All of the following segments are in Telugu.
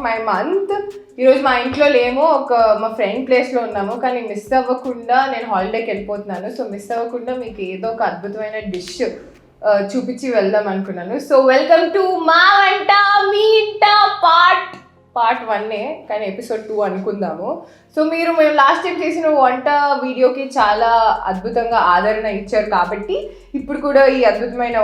My month. ఈరోజు మా ఇంట్లో లేమో మా ఫ్రెండ్ ప్లేస్లో ఉన్నాము, కానీ మిస్ అవ్వకుండా నేను హాలిడేకి వెళ్ళిపోతున్నాను. సో మిస్ అవ్వకుండా మీకు ఏదో ఒక అద్భుతమైన డిష్ చూపించి వెళ్దాం అనుకున్నాను. సో వెల్కమ్ టు మా వంట మీ ఇంట పార్ట్ 1, కానీ ఎపిసోడ్ 2 అనుకుందాము. సో మేము లాస్ట్ టైం చేసిన వంట వీడియోకి చాలా అద్భుతంగా ఆదరణ ఇచ్చారు, కాబట్టి ఇప్పుడు కూడా ఈ అద్భుతమైన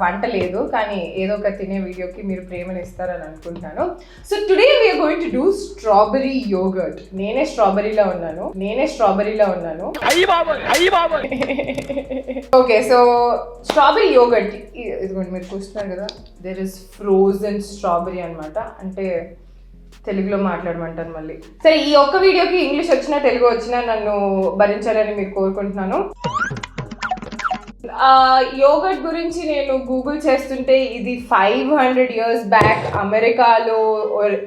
వంట లేదు, కానీ ఏదో ఒక తినే వీడియోకి మీరు ప్రేమను ఇస్తారని అనుకుంటున్నాను. So today we're going to do strawberry yoghurt. నేనే స్ట్రాబెరీలో ఉన్నాను. ఓకే, సో స్ట్రాబెరీ యోగర్ట్ ఇదిగోండి, మీరు చూస్తున్నారు కదా, దేర్ ఇస్ ఫ్రోజన్ స్ట్రాబెరీ అనమాట. అంటే తెలుగులో మాట్లాడమంటాను మళ్ళీ. సరే, ఈ ఒక్క వీడియోకి ఇంగ్లీష్ వచ్చినా తెలుగు వచ్చినా నన్ను భరించాలని మీరు కోరుకుంటున్నాను. యోగర్ట్ గురించి నేను గూగుల్ చేస్తుంటే ఇది 500 years బ్యాక్ అమెరికాలో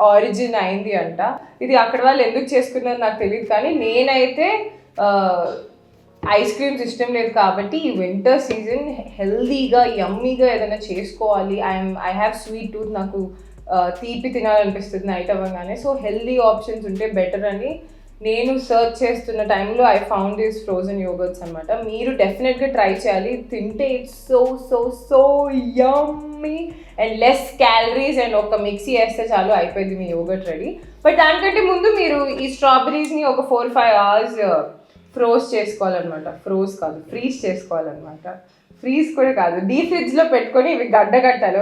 ఆరిజిన్ అయింది అంట. ఇది అక్కడ వాళ్ళు ఎందుకు చేసుకున్నారో నాకు తెలియదు, కానీ నేనైతే ఐస్ క్రీమ్స్ ఇష్టం లేదు కాబట్టి ఈ వింటర్ సీజన్ హెల్దీగా యమ్మీగా ఏదైనా చేసుకోవాలి. ఐ హ్యావ్ స్వీట్ టూత్, నాకు తీపి తినాలనిపిస్తుంది నైట్ అవ్వగానే. సో హెల్దీ ఆప్షన్స్ ఉంటే బెటర్ అని నేను సర్చ్ చేస్తున్న టైంలో I found these frozen yoghurts అనమాట. మీరు డెఫినెట్గా ట్రై చేయాలి. తింటే it's so yummy and less calories, and ఒక మిక్సీ వేస్తే చాలు అయిపోయింది మీ యోగర్ట్ రెడీ. బట్ దానికంటే ముందు మీరు ఈ స్ట్రాబెరీస్ని ఒక 4-5 hours ఫ్రోజ్ చేసుకోవాలన్నమాట. ఫ్రీజ్ చేసుకోవాలన్నమాట. ఫ్రీజ్ కూడా కాదు, డీప్ ఫ్రిడ్జ్లో పెట్టుకొని ఇవి గడ్డగట్టాలి.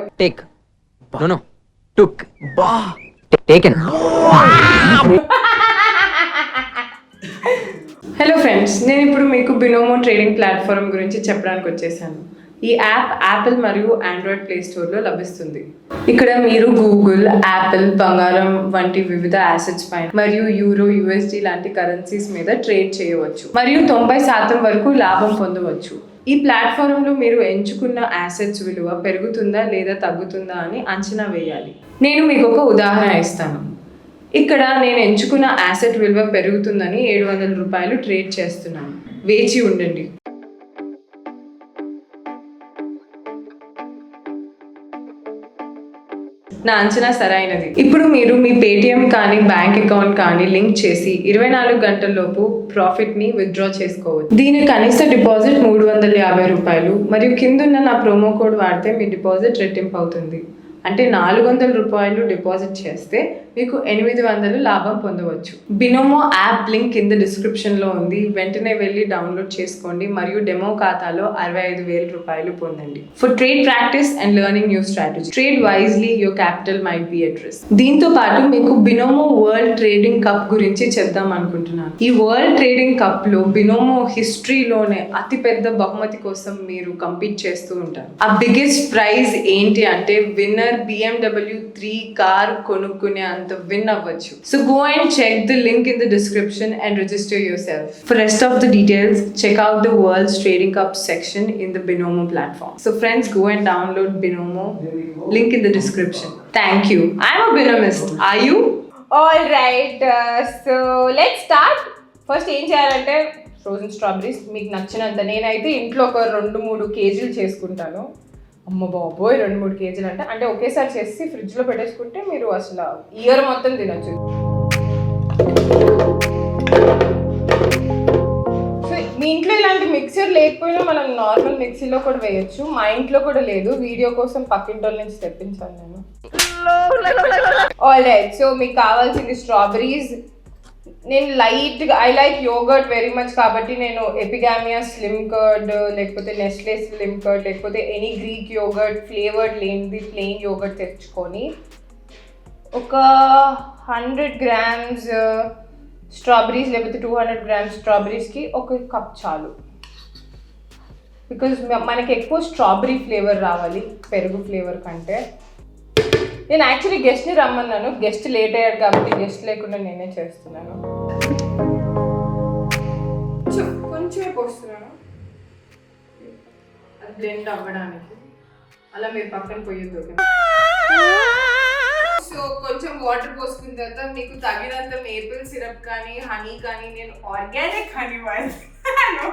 హలో ఫ్రెండ్స్, నేను ఇప్పుడు మీకు బినోమో ట్రేడింగ్ ప్లాట్ఫామ్ గురించి చెప్పడానికి వచ్చేసాను. ఈ యాప్ యాపిల్ మరియు ఆండ్రాయిడ్ ప్లే స్టోర్లో లభిస్తుంది. ఇక్కడ మీరు గూగుల్, యాపిల్, బంగారం వంటి వివిధ యాసెట్స్ పైన మరియు యూరో, USD లాంటి కరెన్సీస్ మీద ట్రేడ్ చేయవచ్చు మరియు 90% వరకు లాభం పొందవచ్చు. ఈ ప్లాట్ఫామ్లో మీరు ఎంచుకున్న యాసెట్స్ విలువ పెరుగుతుందా లేదా తగ్గుతుందా అని అంచనా వేయాలి. నేను మీకు ఒక ఉదాహరణ ఇస్తాను. ఇక్కడ నేను ఎంచుకున్న యాసెట్ విలువ పెరుగుతుందని $700 ట్రేడ్ చేస్తున్నాను. వేచి ఉండండి. నా అంచనా సరైనది. ఇప్పుడు మీరు మీ పేటిఎం కానీ బ్యాంక్ అకౌంట్ కానీ లింక్ చేసి 24 గంటల్లోపు ప్రాఫిట్ని విత్డ్రా చేసుకోవచ్చు. దీని కనీస డిపాజిట్ $350 మరియు కిందున్న నా ప్రోమో కోడ్ వాడితే మీ డిపాజిట్ రెట్టింపు అవుతుంది. అంటే $400 డిపాజిట్ చేస్తే మీకు $800 లాభం పొందవచ్చు. బినోమో యాప్ లింక్ కింద డిస్క్రిప్షన్లో ఉంది. వెంటనే వెళ్ళి డౌన్లోడ్ చేసుకోండి మరియు డెమో ఖాతాలో $65,000 పొందండి. For trade practice and learning new strategy, trade wisely, your capital might be at risk. దీంతో పాటు మీకు బినోమో వరల్డ్ ట్రేడింగ్ కప్ గురించి చెప్దాం అనుకుంటున్నాను. ఈ వరల్డ్ ట్రేడింగ్ కప్లో బినోమో హిస్టరీలోనే అతిపెద్ద బహుమతి కోసం మీరు కంపీట్ చేస్తూ ఉంటారు. ఆ బిగ్గెస్ట్ ప్రైజ్ ఏంటి అంటే విన్నర్ BMW 3 కార్ కొనుక్కునే అంత విన్ అవ్వచ్చు. So go and check the link in the description and register yourself. For rest of the details, check out the World's Trading Cup section in the Binomo platform. So friends, go and download Binomo. Link in the description. Thank you. I'm a binomist. Are you? All right. So let's start. First ఏం చేయాలంటే ఫ్రోజన్ స్ట్రాబెరీస్ మీకు నచ్చినంత. నేనైతే ఇంట్లో ఒక 2-3 kgs చేసుకుంటాను. అమ్మ బాబోయ్, 2-3 kgs అంటే ఒకేసారి చేసి ఫ్రిడ్జ్లో పెట్టేసుకుంటే మీరు అసలు ఇయర్ మొత్తం తినచ్చు. సో మీ ఇంట్లో ఇలాంటి మిక్సర్ లేకపోయినా మనం నార్మల్ మిక్సీలో కూడా వేయచ్చు. మా ఇంట్లో కూడా లేదు, వీడియో కోసం పక్కింటోళ్ళ నుంచి తెప్పించాను నేను. ఆల్ రైట్, సో మీకు కావాల్సింది స్ట్రాబెరీస్. నేను I like yoghurt very much కాబట్టి నేను ఎపిగామియా స్లిమ్ కర్డ్, లేకపోతే నెస్లే స్లిమ్ కర్డ్, లేకపోతే ఎనీ గ్రీక్ యోగర్ట్ ఫ్లేవర్డ్ లేనిది ప్లెయిన్ యోగర్ట్ తెచ్చుకొని ఒక 100 grams స్ట్రాబెరీస్ లేకపోతే 200 grams స్ట్రాబెరీస్కి 1 cup చాలు. బికాజ్ మనకి ఎక్కువ స్ట్రాబెరీ ఫ్లేవర్ రావాలి పెరుగు ఫ్లేవర్ కంటే. నేను యాక్చువల్లీ గెస్ట్ని రమ్మన్నాను, గెస్ట్ లేట్ అయ్యాడు కాబట్టి గెస్ట్ లేకుండా నేనే చేస్తున్నాను. కొంచెమే పోస్తున్నాను అది బ్లెండ్ అవ్వడానికి, అలా మీరు పక్కన పోయేది. సో కొంచెం వాటర్ పోసుకున్న తర్వాత మీకు తగినంత మేపుల్ సిరప్ కానీ హనీ కానీ, నేను ఆర్గానిక్ హనీ వాడతాను.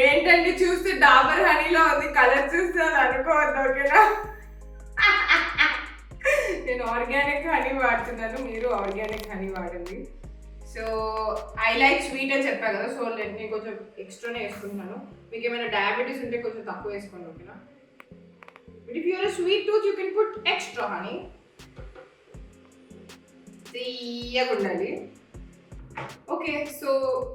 ఏంటంటే చూస్తే డాబర్ హనీలో ఉంది, కలర్ చూస్తే అది అనుకోవద్దు, ఓకేనా? నేను ఆర్గానిక్ హనీ వాడుతున్నాను, మీరు ఆర్గానిక్ హనీ వాడండి. సో ఐ లైక్ స్వీట్ అని చెప్పా కదా, సో నేను కొంచెం ఎక్స్ట్రానే వేసుకుంటున్నాను. మీకు ఏమైనా డయాబెటీస్ ఉంటే కొంచెం తక్కువ వేసుకోండి, ఓకేనా? But if you're sweet tooth you can put extra honey. తీయగా ఉండాలి. ఓకే, సో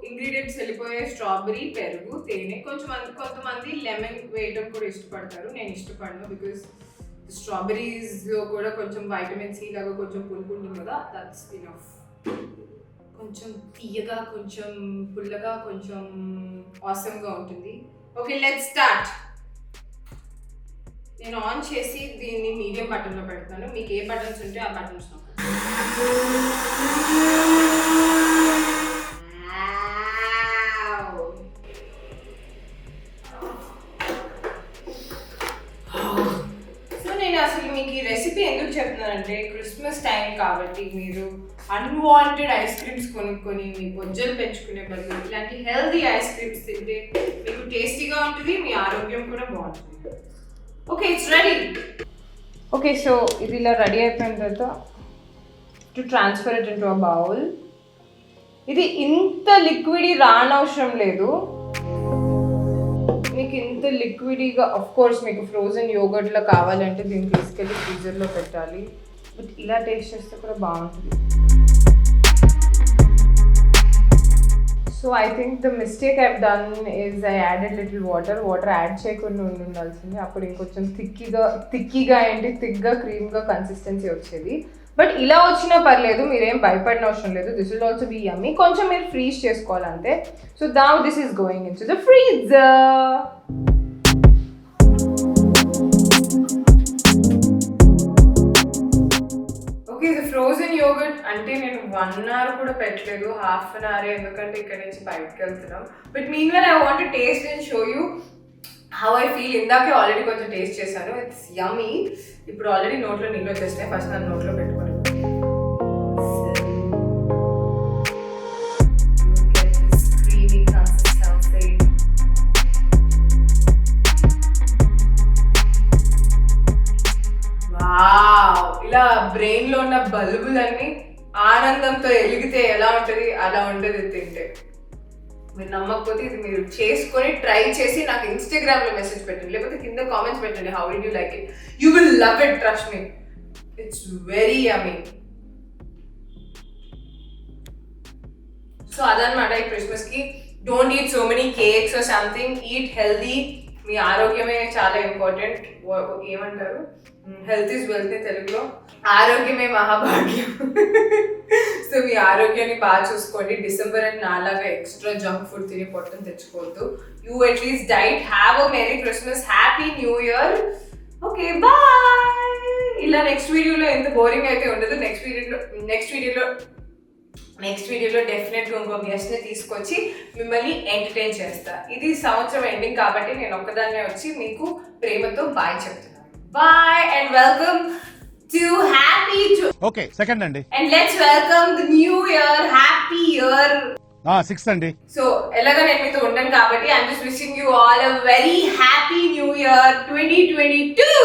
ఇంగ్రీడియంట్స్ వెళ్ళిపోయాయి. స్ట్రాబెరీ, పెరుగు, తేనె. కొంతమంది లెమన్ వేయడం కూడా ఇష్టపడతారు, నేను ఇష్టపడను. బికాస్ స్ట్రాబెరీస్లో కూడా కొంచెం వైటమిన్ సి లాగా కొంచెం పులుపు ఉంటుంది కదా, దట్స్ ఇనఫ్. కొంచెం తీయగా, కొంచెం పుల్లగా, కొంచెం ఆసమ్గా ఉంటుంది. Okay, let's start. నేను ఆన్ చేసి దీన్ని మీడియం బటన్లో పెడతాను. మీకు ఏ బటన్స్ ఉంటే ఆ బటన్స్ నొక్కండి. అసలు మీకు ఈ రెసిపీ ఎందుకు చెప్తున్నానంటే, క్రిస్మస్ టైం కాబట్టి మీరు అన్వాంటెడ్ ఐస్ క్రీమ్స్ కొనుక్కొని మీ బొజ్జలు పెంచుకునే బదులు ఇలాంటి హెల్తీ ఐస్ క్రీమ్స్ తింటే మీకు టేస్టీగా ఉంటుంది, మీ ఆరోగ్యం కూడా బాగుంటుంది. Okay, it's ready. Okay, so ఇది ఇలా రెడీ అయిపోయిన తర్వాత to transfer it into a bowl. ఇది ఇంత లిక్విడ్ రానవసరం లేదు. మీకు ఇంత లిక్విడ్గా, ఆఫ్ కోర్స్ మీకు ఫ్రోజన్ యోగర్ట్లో కావాలంటే దీన్ని తీసుకెళ్ళి ఫ్రీజర్లో పెట్టాలి. బట్ ఇలా టేస్ట్ చేస్తే కూడా బాగుంటుంది. So I think the mistake I've done is I added little water add చేయకుండా ఉండాల్సింది. అప్పుడు ఇంకొంచెం థిక్గా థిక్గా క్రీమ్గా కన్సిస్టెన్సీ వచ్చేది. బట్ ఇలా వచ్చినా పర్లేదు, మీరేం భయపడిన అవసరం లేదు. This will also be yummy. కొంచెం మీరు ఫ్రీజ్ చేసుకోవాలంతే. So now this is going into the freezer. Okay, ఇది ఫ్రోజన్ యోగర్ట్ అంటే నేను 1 hour కూడా పెట్టలేదు, ½ an hour, ఎందుకంటే ఇక్కడ నుంచి బయటకు వెళ్తున్నాం. But meanwhile I want to taste and show you how I feel. ఇందాకే ఆల్రెడీ కొంచెం టేస్ట్ చేశాను, ఇట్స్ యమ్మీ. ఇప్పుడు ఆల్రెడీ నోట్లో నీళ్ళు వచ్చేసినాయి. ఫస్ట్ నన్ను నోట్లో పెట్టుకోండి. ఇలా బ్రెయిన్ లో ఉన్న బల్బులన్నీ ఆనందంతో ఎలిగితే ఎలా ఉంటుంది, అలా ఉంటుంది తింటే. మీరు నమ్మకపోతే ఇది మీరు చేసుకొని ట్రై చేసి నాకు ఇన్స్టాగ్రామ్ లో మెసేజ్ పెట్టండి, లేకపోతే కింద కామెంట్స్ పెట్టండి. How did you like it? You will love it, trust me. It's very yummy. So అదనమాట ఈ క్రిస్మస్ కి. Don't eat so many cakes or something, eat healthy. మీ ఆరోగ్యమే చాలా ఇంపార్టెంట్. ఏమంటారు, హెల్త్ ఈజ్ వెల్త్ తెలుగులో, ఆరోగ్యమే మహాభాగ్యం. సో మీ ఆరోగ్యాన్ని బాగా చూసుకోండి. డిసెంబర్ అని నాలాగా ఎక్స్ట్రా జంక్ ఫుడ్ తిని పొట్టను తెచ్చుకోవద్దు. You at least diet. Have a merry Christmas, happy new year. Okay, bye. ఇలా నెక్స్ట్ వీడియోలో ఎంత బోరింగ్ అయితే ఉండదు. నెక్స్ట్ వీడియోలో డెఫినెట్గా ఇంకో గెస్ట్ని తీసుకొచ్చి మిమ్మల్ని ఎంటర్టైన్ చేస్తా. ఇది సంవత్సరం ఎండింగ్ కాబట్టి నేను ఒక్కదాన్నే వచ్చి మీకు ప్రేమతో బాయ్ చెప్తున్నాను. Bye and welcome to happy. Okay, second అండి. And let's welcome the new year. Happy year. 6 అండి. సో ఎలాగా నేను మీతో ఉండను కాబట్టి I'm just wishing you all a very happy new year 2022.